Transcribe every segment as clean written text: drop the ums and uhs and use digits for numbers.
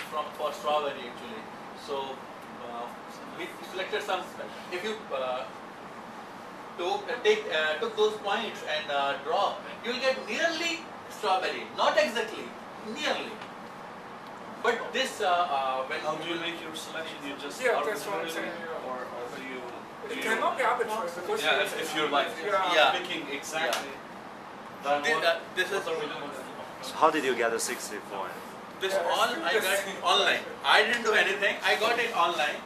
for strawberry actually. So we selected some. If you took those points and draw, you will get nearly strawberry, not exactly, nearly. But this when How do you make your selection? You just Yeah, that's what I'm arbitrarily, saying, yeah. or do you? It cannot be arbitrary because Yeah, if you're like Yeah. picking exactly. This, Then what, this is what are we doing? So how did you get the 60 point? this Yeah, all I got online. I didn't do anything. I got it online.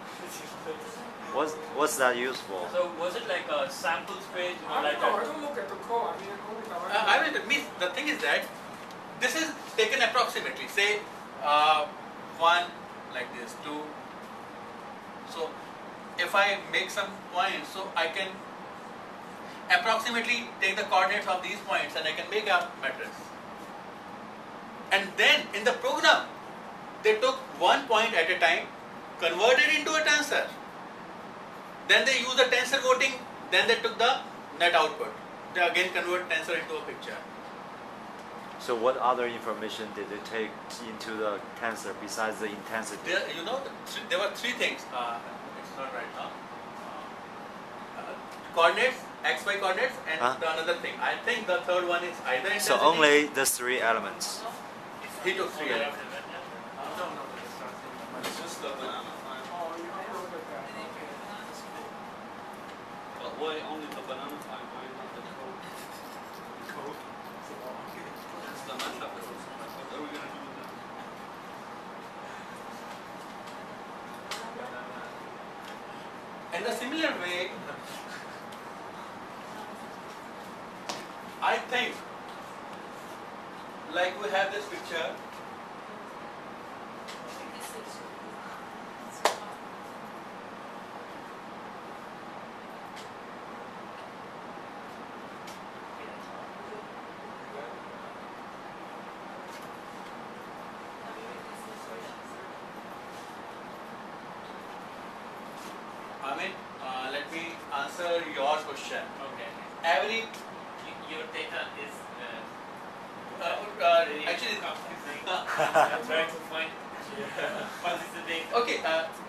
What's that used for? So was it like a samples page, I like don't know, I that? don't look at the code. I mean, only the I will mean the thing is that this is taken approximately. Say one like this, two. So if I make some points, so I can approximately take the coordinates of these points and I can make a matrix. And then in the program, they took 1 point at a time, converted into a tensor. Then they used the tensor voting, then they took the net output. They again convert tensor into a picture. So what other information did they take into the tensor besides the intensity? There, you know, there were three things. It's not right now. Coordinates, xy coordinates, and the another thing. I think the third one is either intensity. So only the 3 elements. He took 3 elements. It's just the banana file. Oh, you don't look at that. But why only the banana file? Why not the code? Code. It's the MATLAB code. What are we gonna do with that? In a similar way, I think, like we have this picture. I mean, let me answer your question. Okay. Every Your data is actually, I'm trying to find what is the data. okay,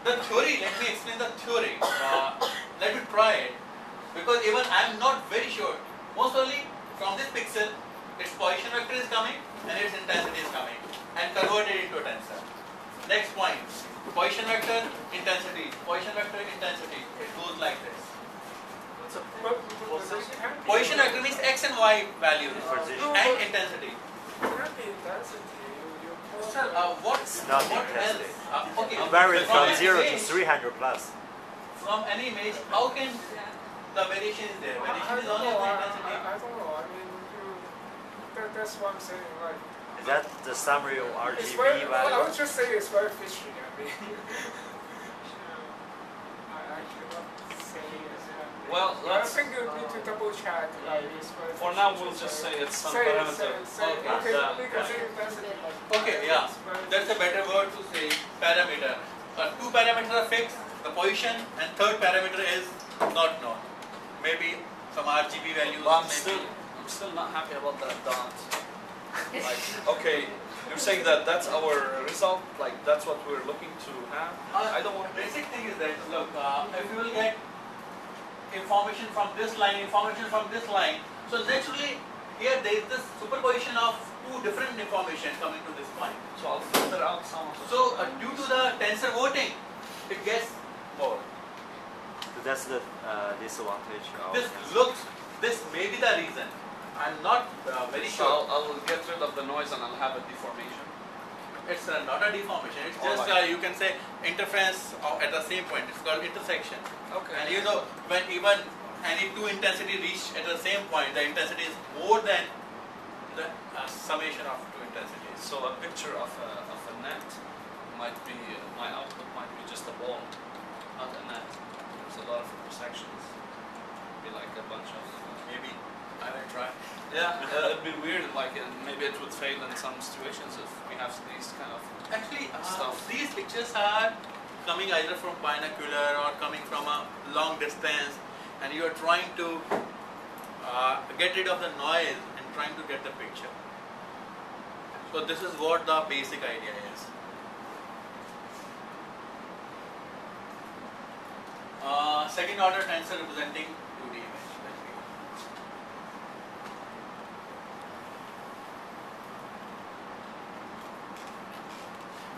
the theory, let me explain the theory. Let me try it. Because even I am not very sure. Most probably from this pixel, its position vector is coming and its intensity is coming and converted into a tensor. Next point, position vector, intensity, position vector, intensity. It goes like this. Position vector means x and y values and intensity. Sir, It's not what intensity. else? Okay. Varying From from an 0 to image- 300 plus. From any image, how can the variation is there? Variation is only the intensity. I don't know. I mean, that's what I'm saying. Like, Is that the summary of it's RGB very, well, I value? would just say it's very fishy. I mean, I cannot say exactly. Well, I let's. think you need to double check. Like, it's very For fishy now, to we'll just say it's some say, parameter. Okay. we can say intensity. Like, Okay, yeah. it's very That's a better word to say parameter. Two parameters are fixed, the position, and third parameter is not known. Maybe some RGB values. But maybe. I'm still not happy about that dot. Like, okay, you're saying that that's our result, like that's what we're looking to have. I don't want. Basic thing is that, look, if you will get information from this line, so naturally here there is this superposition of two different information coming to this point. So I'll filter out some of the. So due to the tensor voting, it gets more. So that's the disadvantage of This may be the reason. I'm not very So sure. I'll get rid of the noise and I'll have a deformation. It's not a deformation. It's just Alright. you can say interference at the same point. It's called intersection. Okay. And you know when even any two intensity reach at the same point, the intensity is more than the summation of two intensities. So a picture of a net might be my output might be just a ball, not a net. There's a lot of intersections. Be like a bunch of. Maybe I will try. Yeah, it'd be weird. Like maybe it would fail in some situations if we have these kind of. Actually, Stuff. these pictures are coming either from binocular or coming from a long distance, and you are trying to get rid of the noise and trying to get the picture. So this is what the basic idea is. second order tensor representing 2D image.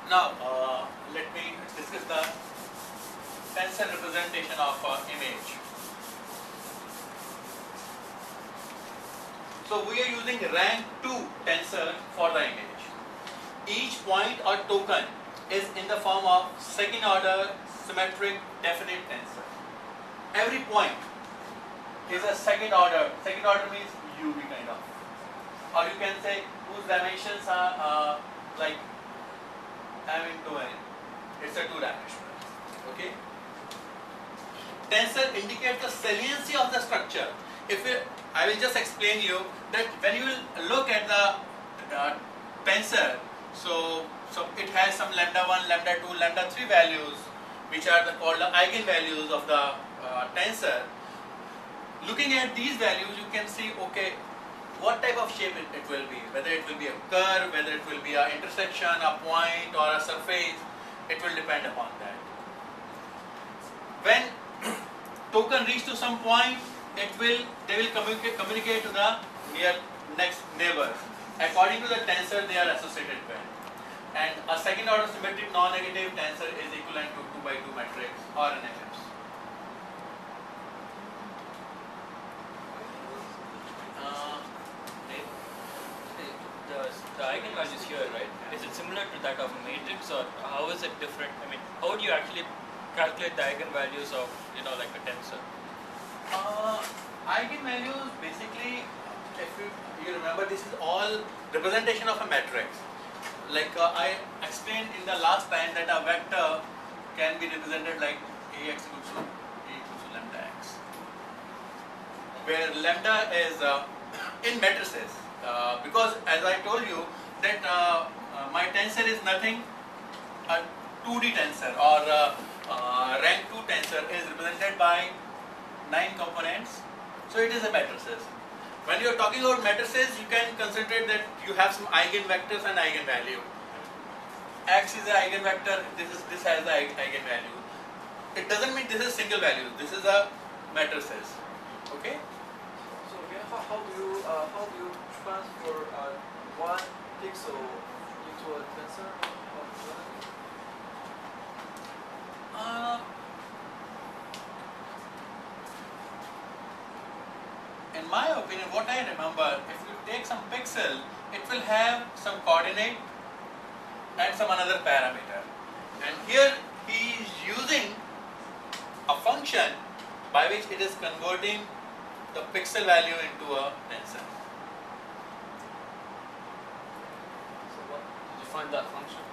Now, let me discuss the tensor representation of image. So we are using rank 2 tensor for the image. Each point or token is in the form of second order symmetric definite tensor. Every point is a second order means UV kind of, or you can say whose dimensions are like m into n. It's a 2-dimensional. Okay. Tensor indicates the saliency of the structure. I will just explain you that when you will look at the tensor, so it has some lambda 1, lambda 2, lambda 3 values, which are called the eigenvalues of the tensor. Looking at these values, you can see, okay, what type of shape it will be, whether it will be a curve, whether it will be an intersection, a point or a surface, it will depend upon that. When token reach to some point, they will communicate to the next neighbors. According to the tensor they are associated with. And a second order symmetric non-negative tensor is equivalent to 2 by 2 matrix or an ellipse. The eigenvalues here, right? Is it similar to that of a matrix, or how is it different? I mean, how do you actually calculate the eigenvalues of, like a tensor? Eigenvalues basically, if you remember, this is all representation of a matrix. Like I explained in the last time that a vector can be represented like Ax equals to lambda x, where lambda is in matrices, because as I told you that my tensor is nothing, a 2D tensor or rank 2 tensor is represented by 9 components, so it is a matrices. When you are talking about matrices, you can concentrate that you have some eigenvectors and eigenvalue. X is an eigenvector, this has the eigenvalue. It doesn't mean this is single value, this is a matrices. Okay? So again, how do you transfer one pixel into a tensor? In my opinion, what I remember, if you take some pixel, it will have some coordinate and some another parameter. And here he is using a function by which it is converting the pixel value into a tensor. So what did you find that function?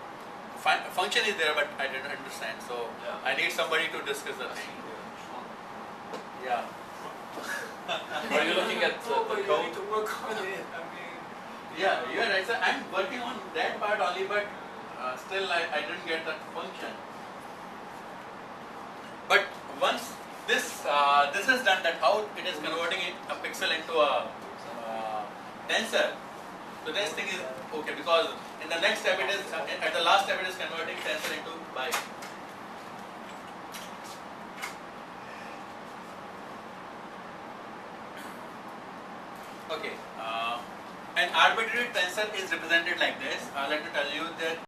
Function is there, but I didn't understand. So Yeah. I need somebody to discuss the thing. Yeah. Are you looking at No, but the you code? need to work on it. I mean, Yeah, you are right. So I'm working on that part only, but still I didn't get that function. But once this is done, that how it is converting a pixel into a tensor, the next thing is okay, because in the next step it is at the last step it is converting tensor into byte. Okay, an arbitrary tensor is represented like this. Let me tell you that